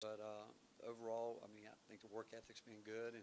But overall, I mean, I think the work ethic's been good,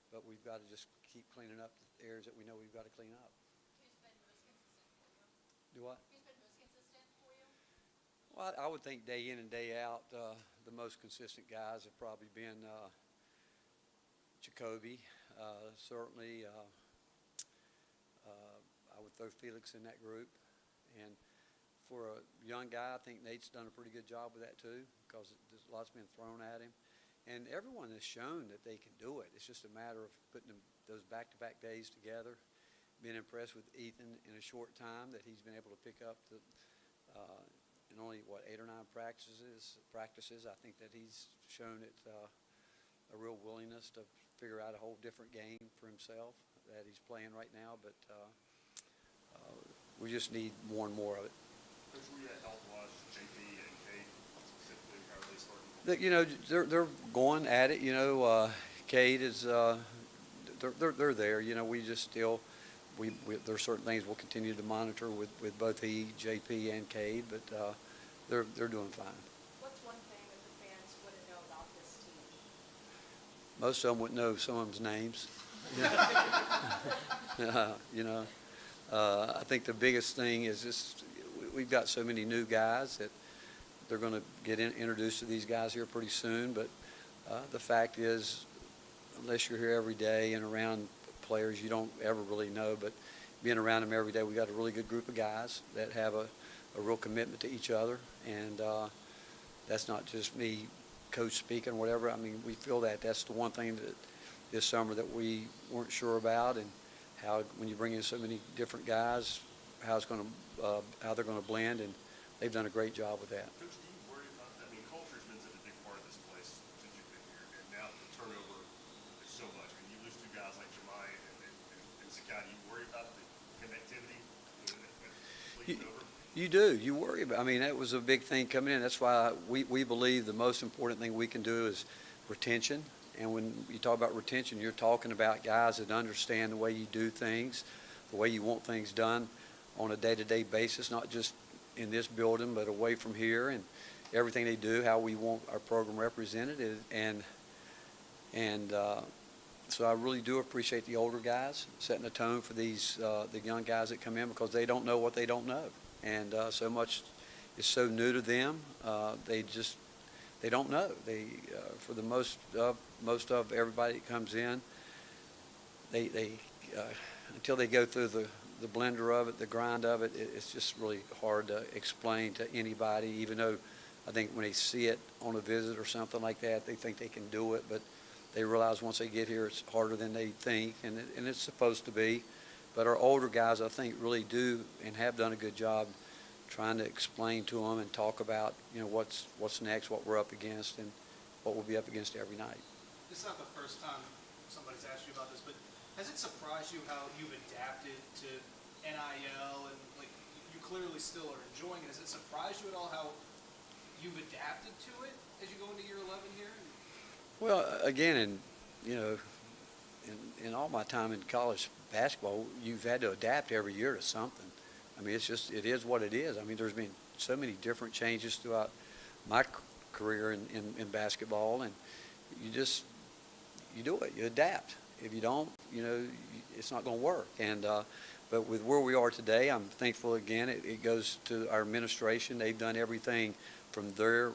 but we've got to just keep cleaning up the areas that we know we've got to clean up. Who's been most consistent for you? Do what? Who's been most consistent for you? Well, I would think day in and day out, the most consistent guys have probably been Jacoby, certainly. I would throw Felix in that group. And for a young guy, I think Nate's done a pretty good job with that too, because there's lots been thrown at him. And everyone has shown that they can do it. It's just a matter of putting those back-to-back days together, being impressed with Ethan in a short time that he's been able to pick up in only, 8 or 9 practices. I think that he's shown it a real willingness to figure out a whole different game for himself that he's playing right now. But we just need more and more of it. Coach, were you at health-wise, JP and Cade specifically? How are they starting? They're going at it. Cade is they're there. We just still there are certain things we'll continue to monitor with both JP and Cade, but they're doing fine. What's one thing that the fans wouldn't know about this team? Most of them wouldn't know some of them's names. I think the biggest thing is just we've got so many new guys that they're going to get introduced to these guys here pretty soon. But the fact is, unless you're here every day and around players, you don't ever really know. But being around them every day, we got a really good group of guys that have a real commitment to each other. And that's not just me, coach speaking or whatever. I mean, we feel that. That's the one thing that this summer that we weren't sure about, and how when you bring in so many different guys, how they're going to blend, and they've done a great job with that. Coach, do you worry about that? I mean, culture's been such a big part of this place since you've been here, and now the turnover is so much. I mean, you lose 2 guys like Jemai and Zakai. Do you worry about the connectivity bleeding over? You do. You worry about. I mean, that was a big thing coming in. That's why we believe the most important thing we can do is retention. And when you talk about retention, you're talking about guys that understand the way you do things, the way you want things done on a day-to-day basis, not just in this building, but away from here, and everything they do, how we want our program represented. So I really do appreciate the older guys setting the tone for the young guys that come in, because they don't know what they don't know. And so much is so new to them. They don't know. For the most of everybody that comes in, they until they go through the blender of it, the grind of it, it's just really hard to explain to anybody, even though I think when they see it on a visit or something like that, they think they can do it, but they realize once they get here it's harder than they think, and it's supposed to be. But our older guys, I think, really do and have done a good job trying to explain to them and talk about, what's next, what we're up against, and what we'll be up against every night. This is not the first time somebody's asked you about this, but has it surprised you how you've adapted to NIL, and you clearly still are enjoying it? Has it surprised you at all how you've adapted to it as you go into year 11 here? Well, again, in all my time in college basketball, you've had to adapt every year to something. I mean, it is what it is. I mean, there's been so many different changes throughout my career in basketball, and you do it. You adapt. If you don't, it's not going to work. And but with where we are today, I'm thankful again. It goes to our administration. They've done everything from their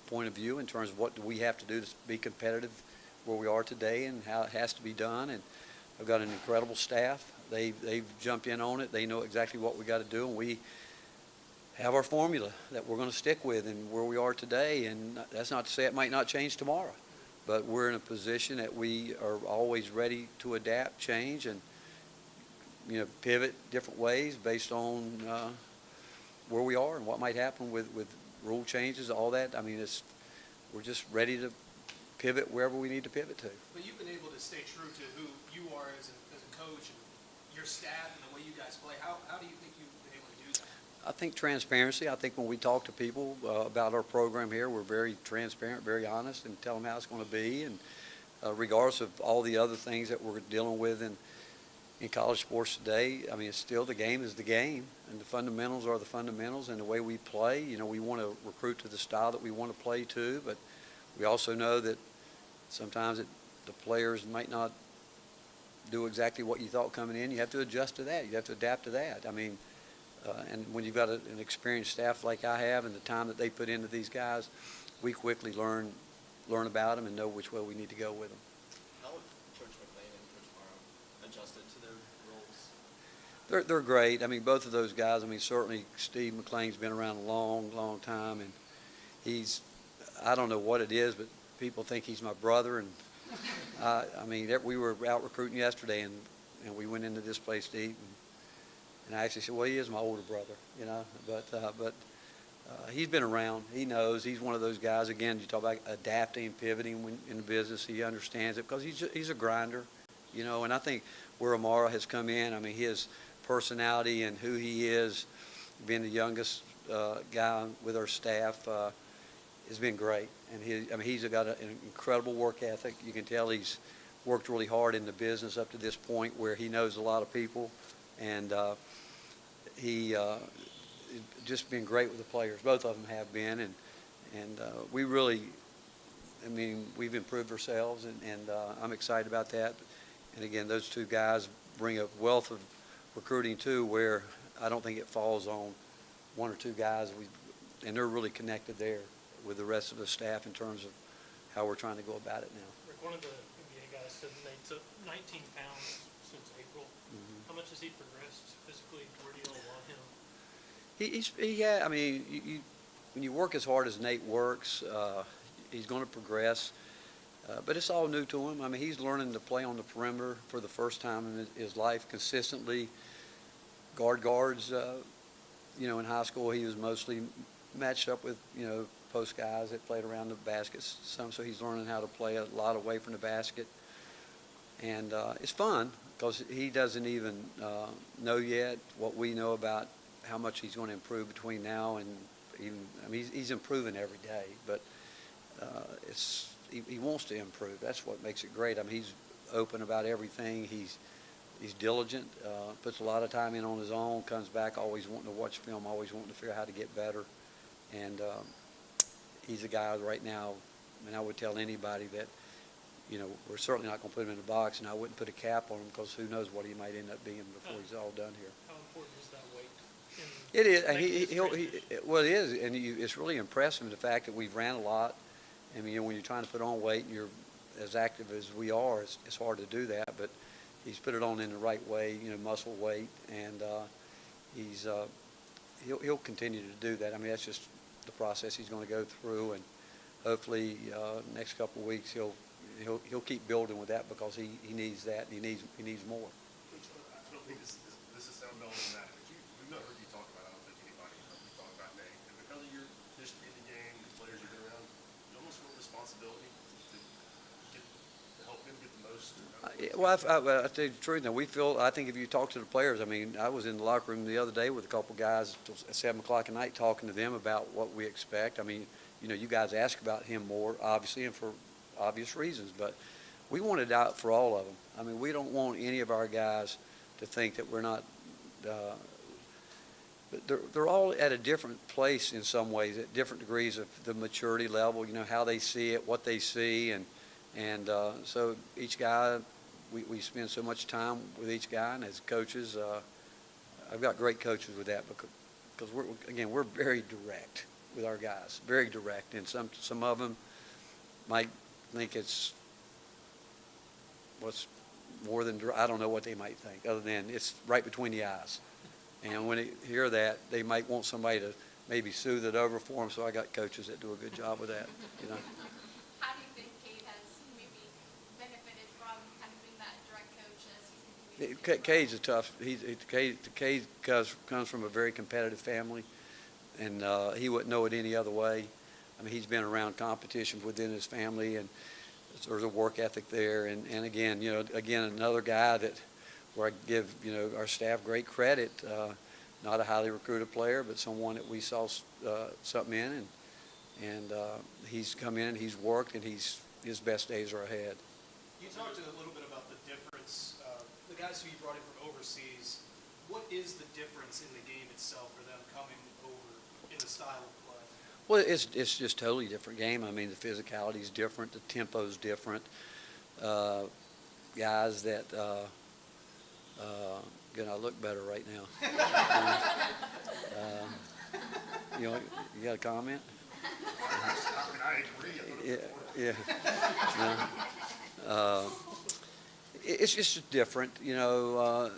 point of view in terms of what do we have to do to be competitive where we are today and how it has to be done. And I've got an incredible staff. They've jumped in on it. They know exactly what we got to do, and we have our formula that we're going to stick with and where we are today. And that's not to say it might not change tomorrow, but we're in a position that we are always ready to adapt, change, and pivot different ways based on where we are and what might happen with rule changes, all that. I mean, we're just ready to pivot wherever we need to pivot to. But you've been able to stay true to who you are as a coach and your staff and the way you guys play. How do you think you've been able to do that? I think transparency. I think when we talk to people about our program here, we're very transparent, very honest, and tell them how it's going to be. And regardless of all the other things that we're dealing with in college sports today, I mean, it's still the game is the game, and the fundamentals are the fundamentals, and the way we play, you know, we want to recruit to the style that we want to play to, but we also know that sometimes the players might not do exactly what you thought coming in. You have to adjust to that. You have to adapt to that. I mean, and when you've got an experienced staff like I have and the time that they put into these guys, we quickly learn about them and know which way we need to go with them. How have Coach McLean and Coach Morrow adjusted to their roles? They're great. I mean, both of those guys. I mean, certainly Steve McLean's been around a long, long time, and I don't know what it is, but people think he's my brother. And I mean, we were out recruiting yesterday, and we went into this place to eat, and I actually said, well, he is my older brother, you know. But he's been around. He knows. He's one of those guys. Again, you talk about adapting, pivoting in the business. He understands it because he's a grinder, you know. And I think where Amara has come in, I mean, his personality and who he is, being the youngest guy with our staff, has been great. And he's got an incredible work ethic. You can tell he's worked really hard in the business up to this point where he knows a lot of people, and he just been great with the players. Both of them have been, and we really, I mean, we've improved ourselves, and I'm excited about that. And again, those two guys bring a wealth of recruiting too, where I don't think it falls on one or two guys. And they're really connected there with the rest of the staff in terms of how we're trying to go about it now. Rick, one of the NBA guys said they took 19 pounds since April. How much has he progressed physically? Where do you all want him? I mean, when you work as hard as Nate works, he's going to progress. But it's all new to him. I mean, he's learning to play on the perimeter for the first time in his life consistently. Guards, you know, in high school he was mostly matched up with, you know, post guys that played around the baskets some, so he's learning how to play a lot away from the basket. And it's fun because he doesn't even know yet what we know about how much he's going to improve between now and even, I mean, he's improving every day, but he wants to improve. That's what makes it great. I mean, he's open about everything. He's diligent, puts a lot of time in on his own, comes back always wanting to watch film, always wanting to figure out how to get better. And he's a guy right now, I mean, I would tell anybody that, you know, we're certainly not going to put him in a box, and I wouldn't put a cap on him because who knows what he might end up being before he's all done here. How important is that weight? It is, and well, it is, and it's really impressive the fact that we've ran a lot. I mean, you know, when you're trying to put on weight and you're as active as we are, it's hard to do that, but he's put it on in the right way, you know, muscle weight, and he'll continue to do that. I mean, that's just the process he's going to go through, and hopefully next couple of weeks he'll keep building with that because he needs that, and he needs more. Coach, I don't think this is sound better than that, but we've not heard you talk about, I don't think anybody heard you talk about Nate. And because of your history in the game, the players you've been around, you almost feel responsibility to help him get the most. Well, I tell you the truth. Now I think if you talk to the players, I mean, I was in the locker room the other day with a couple guys till 7 o'clock at night talking to them about what we expect. I mean, you know, you guys ask about him more, obviously, and for obvious reasons, but we want it out for all of them. I mean, we don't want any of our guys to think that we're not. But they're all at a different place in some ways, at different degrees of the maturity level. You know, how they see it, what they see, and so each guy, we spend so much time with each guy, and as coaches, I've got great coaches with that because we're very direct with our guys, very direct, and some of them might think it's what's more than, I don't know what they might think, other than it's right between the eyes. And when they hear that, they might want somebody to maybe soothe it over for them, so I got coaches that do a good job with that, you know. How do you think Cade has maybe benefited from kind of being that direct coach as he's continued to Cade's a tough. Cade comes from a very competitive family, and he wouldn't know it any other way. I mean, he's been around competition within his family, and there's a work ethic there. And again, you know, another guy where I give, you know, our staff great credit. Not a highly recruited player, but someone that we saw something in, and he's come in and he's worked, and his best days are ahead. You talked a little bit about the difference, the guys who you brought in from overseas, what is the difference in the game itself for them coming over in the style of play? Well, it's just totally different game. I mean, the physicality is different, the tempo's different. Guys that, I look better right now. You got a comment? I agree. Yeah. No. It's just different, the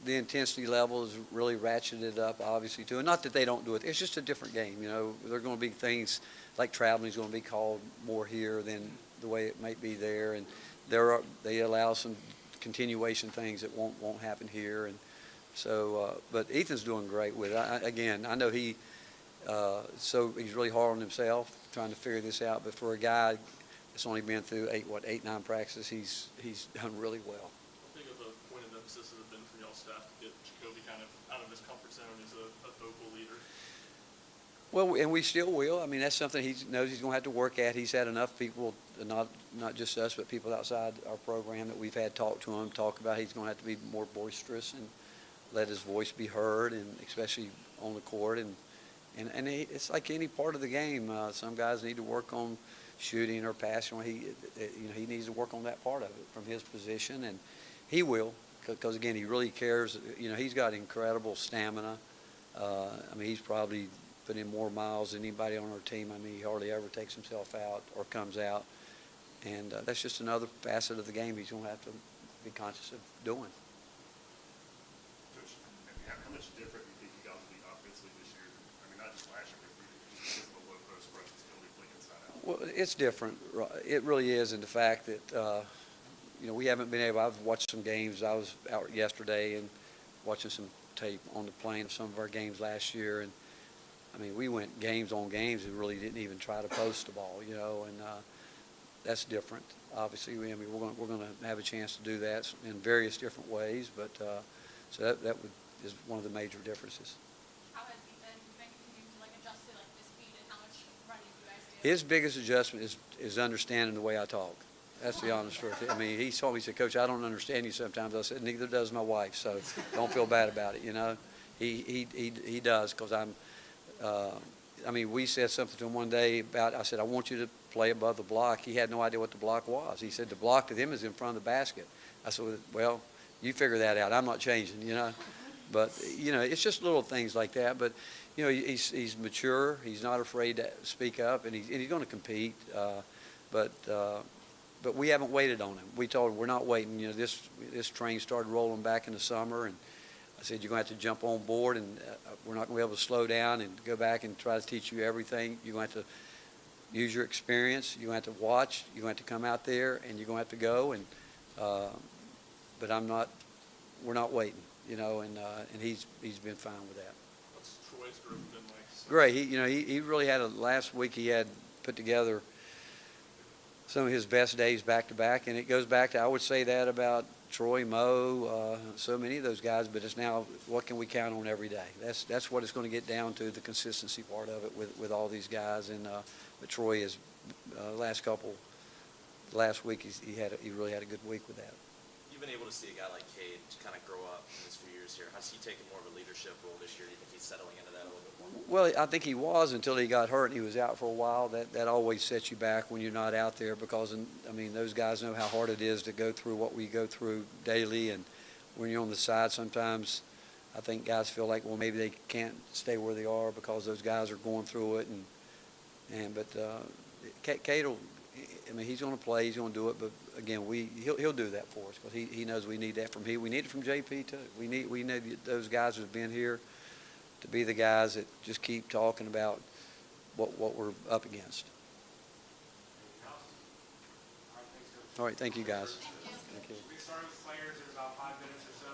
intensity level is really ratcheted up, obviously, too. And not that they don't do it. It's just a different game, There are going to be things like traveling is going to be called more here than the way it might be there. And they allow some continuation things that won't happen here. And so, but Ethan's doing great with it. Again, I know he's really hard on himself trying to figure this out. But for a guy that's only been through 9 practices, he's done really well. How big of a point of emphasis has it been from y'all staff to get Jacoby kind of out of his comfort zone as a vocal leader? Well, and we still will. I mean, that's something he knows he's going to have to work at. He's had enough people, not just us, but people outside our program that we've had talk about. He's going to have to be more boisterous and let his voice be heard, and especially on the court. And it's like any part of the game. Some guys need to work on shooting or passing. He needs to work on that part of it from his position, and he will, because again, he really cares. He's got incredible stamina. He's probably put in more miles than anybody on our team. He hardly ever takes himself out or comes out, and that's just another facet of the game he's going to have to be conscious of doing. Coach, how much different do you think you guys will be offensively this year? Not just last year, but because of the low post rush that's going to be playing inside out. Well, it's different. It really is, in the fact that we haven't been able. I've watched some games. I was out yesterday and watching some tape on the plane of some of our games last year, and we went games on games and really didn't even try to post the ball, and that's different. Obviously, we're going to have a chance to do that in various different ways, but so that is one of the major differences. How has Ethan been continuing to adjust to the speed, and how much running do you guys do? His biggest adjustment is understanding the way I talk. That's the honest truth. He told me, he said, "Coach, I don't understand you sometimes." I said, "Neither does my wife, so don't feel bad about it." He does, because we said something to him one day about, I said, "I want you to play above the block." He had no idea what the block was. He said, "The block to them is in front of the basket." I said, "Well, you figure that out. I'm not changing, But, it's just little things like that. But, he's mature. He's not afraid to speak up, and he's going to compete. But we haven't waited on him. We told him we're not waiting. This train started rolling back in the summer, and I said, you're going to have to jump on board, and we're not going to be able to slow down and go back and try to teach you everything. You're going to have to use your experience. You're going to have to watch. You're going to have to come out there, and you're going to have to go. And but we're not waiting, and he's been fine with that. What's Troy's group been like? Great. He really had last week he had put together some of his best days back to back, and it goes back to, I would say that about Troy, Mo, so many of those guys, but it's now what can we count on every day? That's what it's going to get down to, the consistency part of it with all these guys. And but Troy is last week he really had a good week with that. You've been able to see a guy like Cade kind of grow up in his few years here. How's he taken more of a leadership role this year? Do you think he's settling into that a little bit more? Well, I think he was until he got hurt and he was out for a while. That always sets you back when you're not out there, because those guys know how hard it is to go through what we go through daily. And when you're on the side, sometimes I think guys feel like, well, maybe they can't stay where they are because those guys are going through it. But Cade will, he's going to play, he's going to do it. But again, he'll do that for us, because he knows we need that from him. We need it from JP too. We need those guys who've been here to be the guys that just keep talking about what we're up against. All right, thank you guys. Thank you. Thank you. We started with players in about 5 minutes or so.